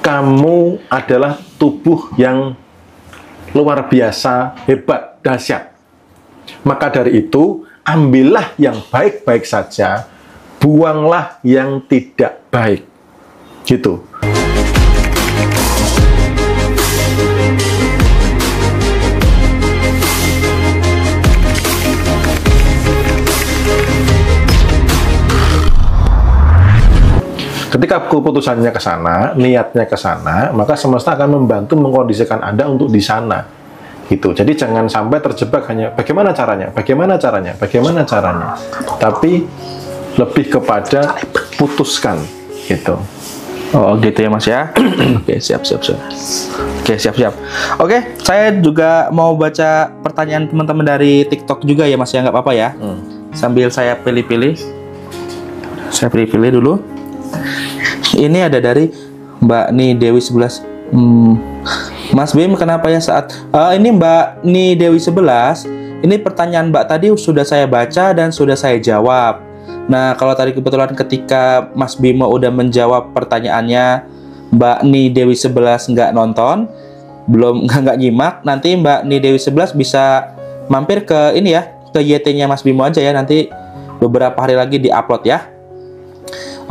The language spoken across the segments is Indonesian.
kamu adalah tubuh yang luar biasa, hebat, dahsyat. Maka dari itu, ambillah yang baik-baik saja, buanglah yang tidak baik. Gitu. Ketika keputusannya ke sana, niatnya ke sana, maka semesta akan membantu mengkondisikan Anda untuk di sana. Gitu. Jadi jangan sampai terjebak hanya bagaimana caranya, tapi lebih kepada putuskan, gitu. Oh gitu ya Mas ya. Oke, siap. Oke, siap. Oke, saya juga mau baca pertanyaan teman-teman dari TikTok juga ya Mas ya, nggak apa-apa ya. Sambil saya pilih-pilih. Saya pilih-pilih dulu. Ini ada dari Mbak Ni Dewi 11. Mas Bim, kenapa ya saat ini Mbak Ni Dewi 11, ini pertanyaan Mbak tadi sudah saya baca dan sudah saya jawab. Nah, kalau tadi kebetulan ketika Mas Bimo udah menjawab pertanyaannya, Mbak Ni Dewi 11 nggak nonton, nggak nyimak, nanti Mbak Ni Dewi 11 bisa mampir ke ini ya, ke YT-nya Mas Bimo aja ya, nanti beberapa hari lagi di-upload ya.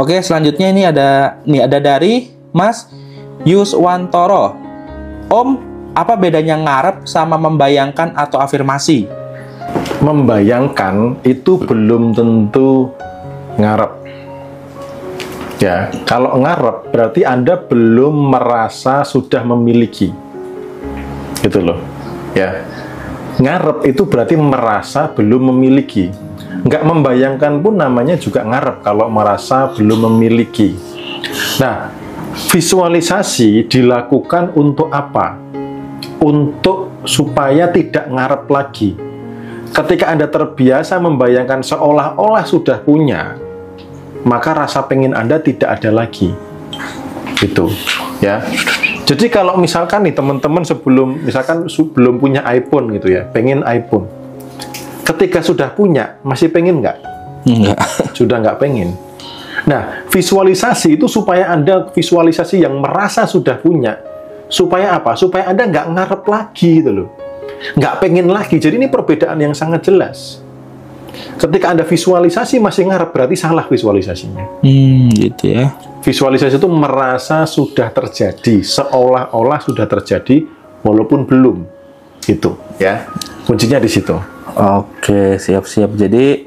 Oke, selanjutnya ini ada dari Mas Yuswantoro. Om, apa bedanya ngarep sama membayangkan atau afirmasi? Membayangkan itu belum tentu ngarep. Ya, kalau ngarep berarti Anda belum merasa sudah memiliki. Gitu loh. Ya. Ngarep itu berarti merasa belum memiliki. Nggak membayangkan pun namanya juga ngarep kalau merasa belum memiliki. Nah, visualisasi dilakukan untuk apa? Untuk supaya tidak ngarep lagi. Ketika Anda terbiasa membayangkan seolah-olah sudah punya, maka rasa pengen Anda tidak ada lagi. Gitu, ya. Jadi kalau misalkan nih teman-teman sebelum punya iPhone gitu ya, pengen iPhone. Ketika sudah punya, masih pengen nggak? Enggak. Sudah nggak pengen. Nah, visualisasi itu supaya Anda visualisasi yang merasa sudah punya. Supaya apa? Supaya Anda nggak ngarep lagi gitu loh. Nggak pengen lagi. Jadi ini perbedaan yang sangat jelas. Ketika Anda visualisasi masih ngarep, berarti salah visualisasinya. Gitu ya. Visualisasi itu merasa sudah terjadi, seolah-olah sudah terjadi, walaupun belum. Gitu ya. Kuncinya di situ. Oke, siap. Jadi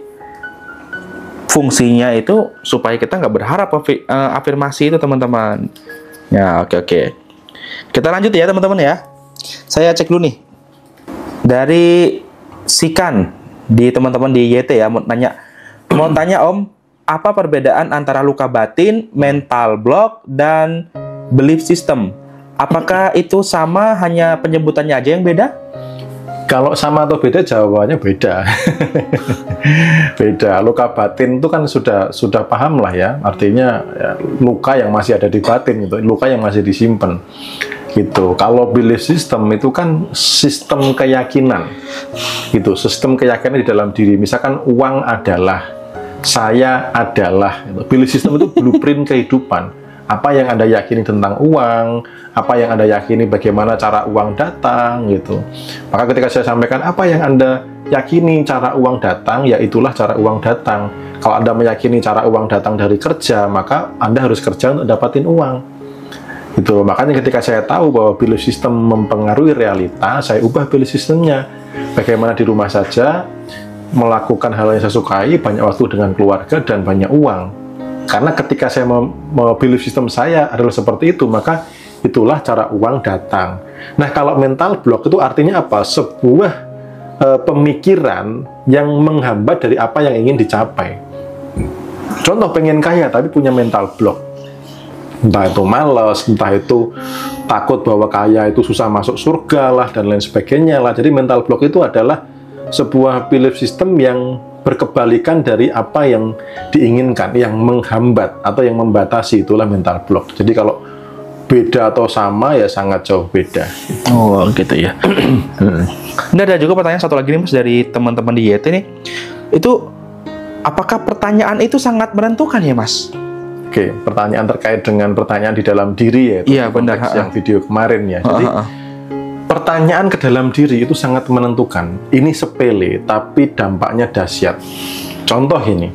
fungsinya itu supaya kita nggak berharap afirmasi itu teman-teman. Ya, oke. Kita lanjut ya teman-teman ya. Saya cek dulu nih. Dari Sikan di teman-teman di YT ya, mau tanya Om, apa perbedaan antara luka batin, mental block, dan belief system? Apakah itu sama, hanya penyebutannya aja yang beda? Kalau sama atau beda, jawabannya beda. Beda. Luka batin itu kan sudah paham lah ya. Artinya ya, luka yang masih ada di batin gitu, luka yang masih disimpan. Gitu. Kalau belief system itu kan sistem keyakinan. Gitu, sistem keyakinan di dalam diri. Misalkan uang adalah, saya adalah. Gitu. Belief system itu blueprint kehidupan. Apa yang Anda yakini tentang uang, apa yang Anda yakini bagaimana cara uang datang, gitu. Maka ketika saya sampaikan apa yang Anda yakini cara uang datang, ya itulah cara uang datang. Kalau Anda meyakini cara uang datang dari kerja, maka Anda harus kerja untuk dapatin uang. Gitu. Makanya ketika saya tahu bahwa belief system mempengaruhi realita, saya ubah belief systemnya. Bagaimana di rumah saja, melakukan hal yang saya sukai, banyak waktu dengan keluarga, dan banyak uang. Karena ketika saya belief system saya adalah seperti itu, maka itulah cara uang datang. Nah, kalau mental block itu artinya apa? Sebuah pemikiran yang menghambat dari apa yang ingin dicapai. Contoh, pengen kaya tapi punya mental block. Entah itu malas, entah itu takut bahwa kaya itu susah masuk surga lah, dan lain sebagainya lah. Jadi mental block itu adalah sebuah belief system yang berkebalikan dari apa yang diinginkan, yang menghambat atau yang membatasi, itulah mental block. Jadi kalau beda atau sama ya sangat jauh beda. Oh gitu ya. Ini ada juga pertanyaan satu lagi nih Mas dari teman-teman di YT nih. Itu apakah pertanyaan itu sangat menentukan ya Mas? Oke, pertanyaan terkait dengan pertanyaan di dalam diri ya. Iya, benar. Yang video kemarin ya. Jadi pertanyaan ke dalam diri itu sangat menentukan. Ini sepele, tapi dampaknya dahsyat. Contoh ini,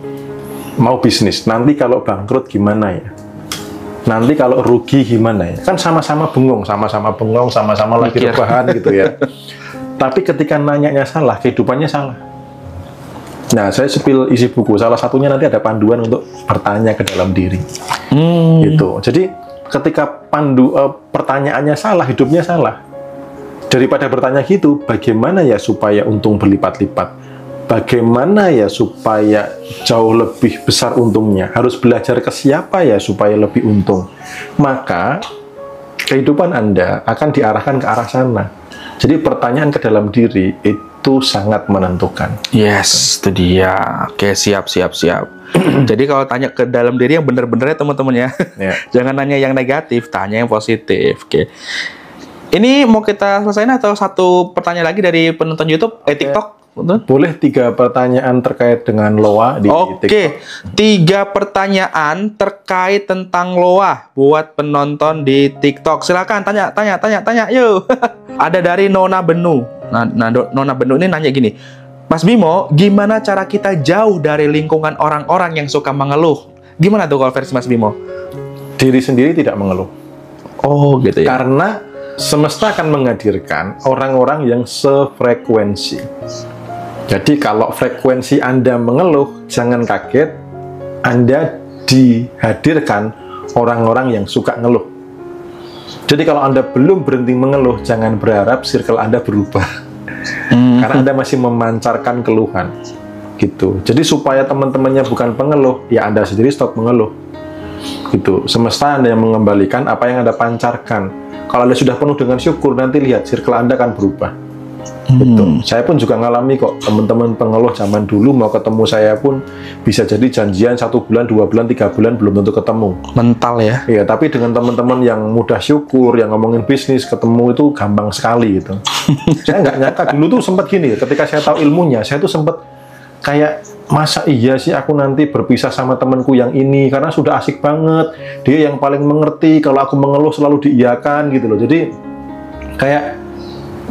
mau bisnis, nanti kalau bangkrut gimana ya? Nanti kalau rugi gimana ya? Kan sama-sama bengong, sama-sama lagi rebahan gitu ya. Tapi ketika nanyanya salah, kehidupannya salah. Nah, saya spill isi buku. Salah satunya nanti ada panduan untuk bertanya ke dalam diri. Gitu. Jadi ketika pertanyaannya salah, hidupnya salah. Daripada bertanya gitu, bagaimana ya supaya untung berlipat-lipat? Bagaimana ya supaya jauh lebih besar untungnya? Harus belajar ke siapa ya supaya lebih untung? Maka kehidupan Anda akan diarahkan ke arah sana. Jadi pertanyaan ke dalam diri itu sangat menentukan. Yes, itu dia. Oke, siap. Jadi kalau tanya ke dalam diri yang benar-benar ya teman-teman ya. Jangan nanya yang negatif, tanya yang positif. Oke. Ini mau kita selesaiin atau satu pertanyaan lagi dari penonton YouTube, TikTok? Boleh 3 pertanyaan terkait dengan Loa di TikTok. Oke, 3 pertanyaan terkait tentang Loa buat penonton di TikTok. Silakan tanya, yuk. Ada dari Nona Benu. Nah, Nona Benu ini nanya gini, Mas Bimo, gimana cara kita jauh dari lingkungan orang-orang yang suka mengeluh? Gimana tuh kalau versi Mas Bimo? Diri sendiri tidak mengeluh. Oh, gitu ya. Karena semesta akan menghadirkan orang-orang yang sefrekuensi. Jadi kalau frekuensi Anda mengeluh, jangan kaget, Anda dihadirkan orang-orang yang suka ngeluh. Jadi kalau Anda belum berhenti mengeluh, jangan berharap circle Anda berubah. Karena Anda masih memancarkan keluhan. Gitu. Jadi supaya teman-temannya bukan pengeluh, ya Anda sendiri stop mengeluh. Gitu. Semesta Anda yang mengembalikan apa yang Anda pancarkan. Kalau Anda sudah penuh dengan syukur, nanti lihat circle Anda akan berubah. Gitu. Saya pun juga ngalami kok, teman-teman pengeluh zaman dulu mau ketemu saya pun bisa jadi janjian 1 bulan, 2 bulan, 3 bulan belum tentu ketemu. Mental ya? Iya, tapi dengan teman-teman yang mudah syukur, yang ngomongin bisnis, ketemu itu gampang sekali gitu. Saya nggak nyangka dulu tuh sempat gini, ketika saya tahu ilmunya, saya tuh sempat kayak, masa iya sih aku nanti berpisah sama temanku yang ini karena sudah asik banget, dia yang paling mengerti, kalau aku mengeluh selalu diiyakan gitu loh. Jadi kayak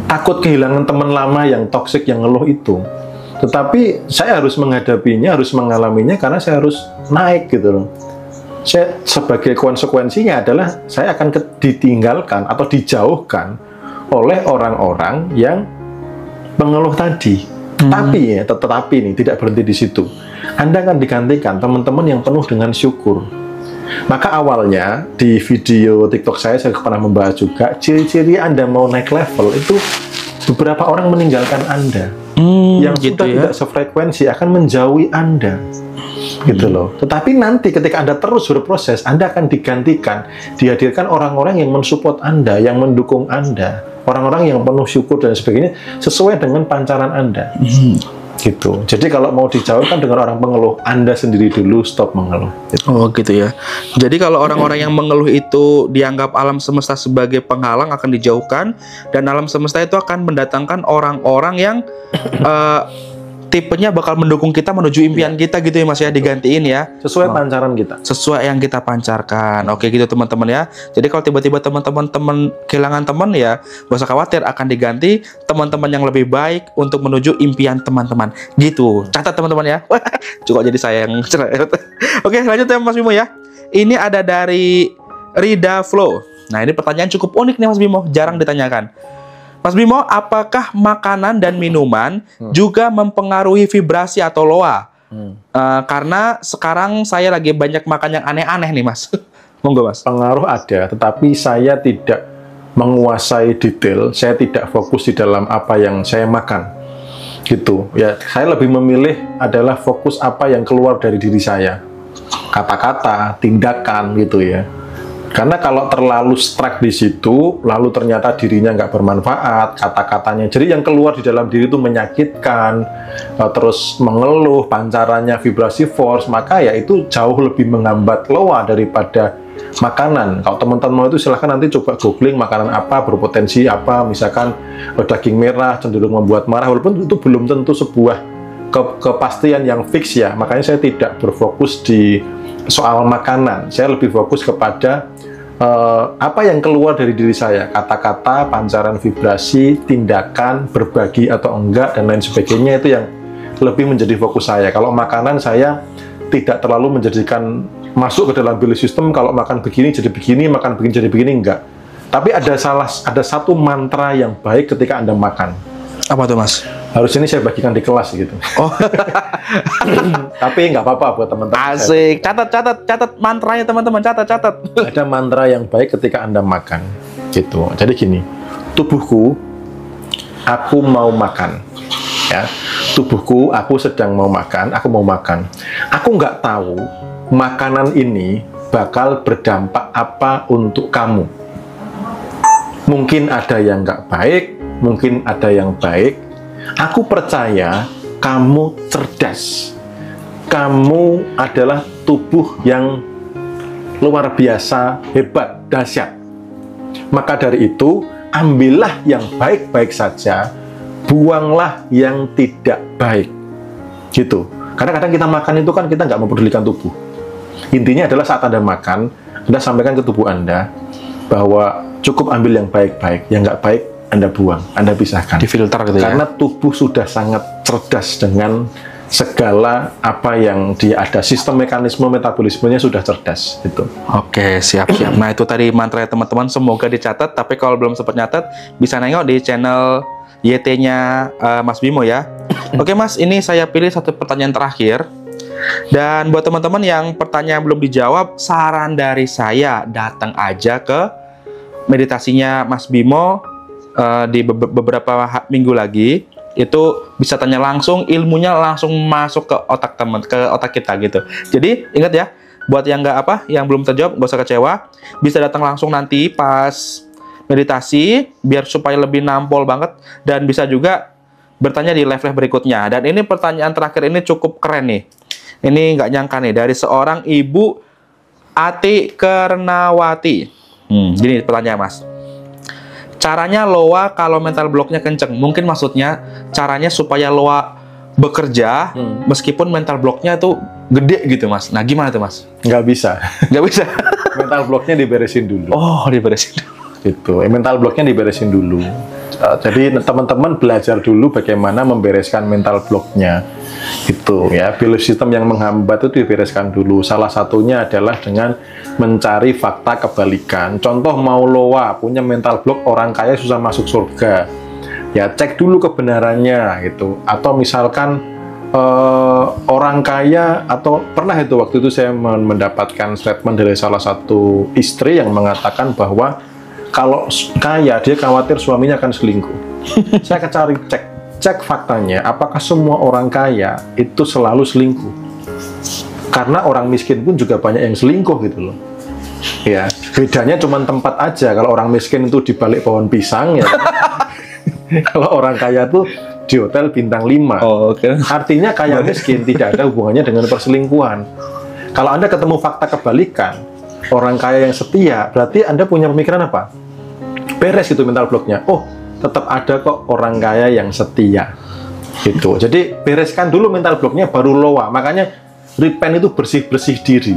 takut kehilangan teman lama yang toksik, yang ngeluh itu. Tetapi saya harus menghadapinya, harus mengalaminya karena saya harus naik gitu loh. Saya sebagai konsekuensinya adalah saya akan ditinggalkan atau dijauhkan oleh orang-orang yang pengeluh tadi. Tetapi nih tidak berhenti di situ. Anda akan digantikan teman-teman yang penuh dengan syukur. Maka awalnya di video TikTok saya pernah membahas juga ciri-ciri Anda mau naik level itu beberapa orang meninggalkan Anda. Yang gitu sudah ya? Tidak sefrekuensi akan menjauhi Anda. Gitu loh. Tetapi nanti ketika Anda terus berproses, Anda akan digantikan, dihadirkan orang-orang yang mensupport Anda, yang mendukung Anda, orang-orang yang penuh syukur dan sebagainya sesuai dengan pancaran Anda. Gitu. Jadi kalau mau dijauhkan dengan orang pengeluh, Anda sendiri dulu stop mengeluh. Gitu. Oh gitu ya. Jadi kalau orang-orang yang mengeluh itu dianggap alam semesta sebagai penghalang akan dijauhkan, dan alam semesta itu akan mendatangkan orang-orang yang tipenya bakal mendukung kita menuju impian kita gitu ya Mas ya, digantiin ya. Sesuai pancaran kita. Sesuai yang kita pancarkan. Oke gitu teman-teman ya. Jadi kalau tiba-tiba teman-teman kehilangan teman ya, gak usah khawatir, akan diganti teman-teman yang lebih baik untuk menuju impian teman-teman. Gitu. Catat teman-teman ya. Cukup jadi sayang. Oke lanjut ya Mas Bimo ya. Ini ada dari Rida Flow. Nah ini pertanyaan cukup unik nih Mas Bimo, jarang ditanyakan. Mas Bimo, apakah makanan dan minuman juga mempengaruhi vibrasi atau loa? Karena sekarang saya lagi banyak makan yang aneh-aneh nih Mas. Monggo Mas. Pengaruh ada, tetapi saya tidak menguasai detail, saya tidak fokus di dalam apa yang saya makan. Gitu. Ya, saya lebih memilih adalah fokus apa yang keluar dari diri saya. Kata-kata, tindakan gitu ya. Karena kalau terlalu stuck di situ, lalu ternyata dirinya nggak bermanfaat, kata-katanya, jadi yang keluar di dalam diri itu menyakitkan, terus mengeluh, pancarannya vibrasi force, maka ya itu jauh lebih menghambat loa daripada makanan. Kalau teman-teman mau itu silahkan nanti coba googling makanan apa, berpotensi apa, misalkan daging merah cenderung membuat marah, walaupun itu belum tentu sebuah kepastian yang fix ya. Makanya saya tidak berfokus di soal makanan. Saya lebih fokus kepada apa yang keluar dari diri saya, kata-kata, pancaran vibrasi, tindakan, berbagi atau enggak, dan lain sebagainya, itu yang lebih menjadi fokus saya. Kalau makanan, saya tidak terlalu menjadikan masuk ke dalam belief system, kalau makan begini jadi begini, makan begini jadi begini, enggak. Tapi ada satu mantra yang baik ketika Anda makan. Apa tuh, Mas? Harus ini saya bagikan di kelas gitu. Oh. Tapi nggak apa-apa buat teman-teman. Asik. Catat mantranya teman-teman. Catat. Ada mantra yang baik ketika Anda makan. Gitu. Jadi gini, tubuhku, aku mau makan. Ya, tubuhku, aku sedang mau makan. Aku mau makan. Aku nggak tahu makanan ini bakal berdampak apa untuk kamu. Mungkin ada yang nggak baik, mungkin ada yang baik. Aku percaya kamu cerdas. Kamu adalah tubuh yang luar biasa, hebat, dahsyat. Maka dari itu, ambillah yang baik-baik saja, buanglah yang tidak baik. Gitu. Karena kadang kita makan itu kan kita nggak mempedulikan tubuh. Intinya adalah saat Anda makan, Anda sampaikan ke tubuh Anda bahwa cukup ambil yang baik-baik, yang nggak baik Anda buang, Anda pisahkan. Difilter gitu ya? Karena tubuh sudah sangat cerdas dengan segala apa yang dia ada, sistem mekanisme metabolismenya sudah cerdas itu. Oke, siap. Nah, itu tadi mantra ya teman-teman, semoga dicatat. Tapi kalau belum sempat nyatat, bisa nengok di channel YT-nya Mas Bimo ya. Oke Mas, ini saya pilih satu pertanyaan terakhir. Dan buat teman-teman yang pertanyaan belum dijawab, saran dari saya, datang aja ke meditasinya Mas Bimo di beberapa minggu lagi. Itu bisa tanya langsung, ilmunya langsung masuk ke otak ke otak kita gitu. Jadi ingat ya, buat yang yang belum terjawab, nggak usah kecewa, bisa datang langsung nanti pas meditasi, biar supaya lebih nampol banget, dan bisa juga bertanya di live berikutnya. Dan ini pertanyaan terakhir ini cukup keren nih. Ini nggak nyangka nih, dari seorang Ibu Ati Kernawati. Gini pertanyaan Mas. Caranya Loa kalau mental blocknya kenceng. Mungkin maksudnya caranya supaya Loa bekerja meskipun mental blocknya tuh gede gitu Mas. Nah gimana tuh Mas? Nggak bisa. Nggak bisa. Mental blocknya diberesin dulu. Oh, diberesin dulu. Itu mental blocknya diberesin dulu. Jadi teman-teman belajar dulu bagaimana membereskan mental blocknya. Itu ya, belief system yang menghambat itu dibereskan dulu. Salah satunya adalah dengan mencari fakta kebalikan. Contoh, mau Loa punya mental block orang kaya susah masuk surga. Ya, cek dulu kebenarannya gitu. Atau misalkan orang kaya, atau pernah itu waktu itu saya mendapatkan statement dari salah satu istri yang mengatakan bahwa kalau kaya dia khawatir suaminya akan selingkuh. Saya cek faktanya, apakah semua orang kaya itu selalu selingkuh? Karena orang miskin pun juga banyak yang selingkuh gitu loh. Ya, bedanya cuma tempat aja. Kalau orang miskin itu di balik pohon pisang ya. Kalau orang kaya tuh di hotel bintang 5. Oh, okay. Artinya kaya miskin tidak ada hubungannya dengan perselingkuhan. Kalau Anda ketemu fakta kebalikan, orang kaya yang setia, berarti Anda punya pemikiran apa? Beres gitu mental blocknya. Oh, tetap ada kok orang kaya yang setia. Gitu. Jadi bereskan dulu mental blocknya, baru Loa. Makanya repent itu bersih-bersih diri.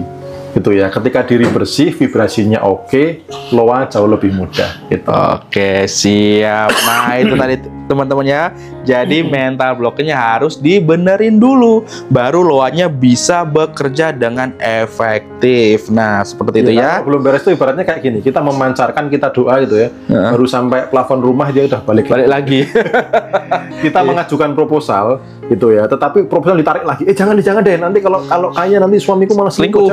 Gitu ya. Ketika diri bersih, vibrasinya oke, Loa jauh lebih mudah. Gitu. Oke, siap. Nah, itu tadi teman-teman ya. Jadi mental blocknya harus dibenerin dulu, baru Loanya bisa bekerja dengan efektif. Nah, seperti itu ya. Belum beres itu ibaratnya kayak gini. Kita memancarkan, kita doa gitu ya. Baru sampai plafon rumah dia udah balik lagi. Kita mengajukan proposal gitu ya. Tetapi proposal ditarik lagi. Jangan deh. Nanti kalau kaya nanti suamiku malah selingkuh.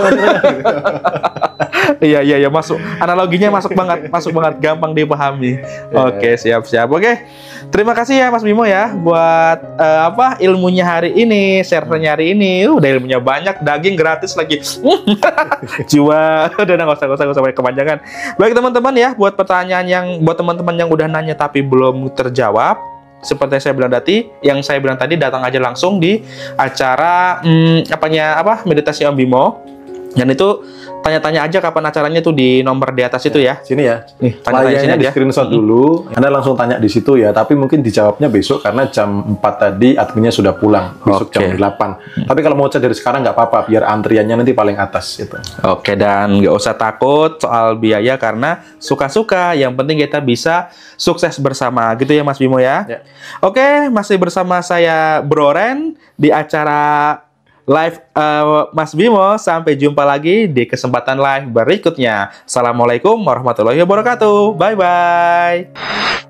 Iya, masuk. Analoginya masuk banget, gampang dipahami. Oke, siap. Oke. Terima kasih ya Mas Bimo ya buat ilmunya hari ini, share-nya hari ini. Udah ilmunya banyak, daging gratis lagi. Jiwa. Udah nggak usah kepanjangan. Baik teman-teman ya, buat teman-teman yang udah nanya tapi belum terjawab, seperti yang saya bilang tadi, datang aja langsung di acara meditasi Om Bimo. Dan itu tanya-tanya aja kapan acaranya tuh di nomor di atas itu ya. Sini ya. Nih, tanya-tanya sini Layarnya di aja. screenshot dulu. Anda langsung tanya di situ ya. Tapi mungkin dijawabnya besok karena jam 4 tadi adminnya sudah pulang. Besok Oke. jam 8. Tapi kalau mau chat dari sekarang nggak apa-apa. Biar antriannya nanti paling atas itu. Oke, dan nggak usah takut soal biaya karena suka-suka. Yang penting kita bisa sukses bersama, gitu ya Mas Bimo ya. Ya. Oke, masih bersama saya Bro Ren di acara live Mas Bimo. Sampai jumpa lagi di kesempatan live berikutnya. Assalamualaikum warahmatullahi wabarakatuh. Bye-bye.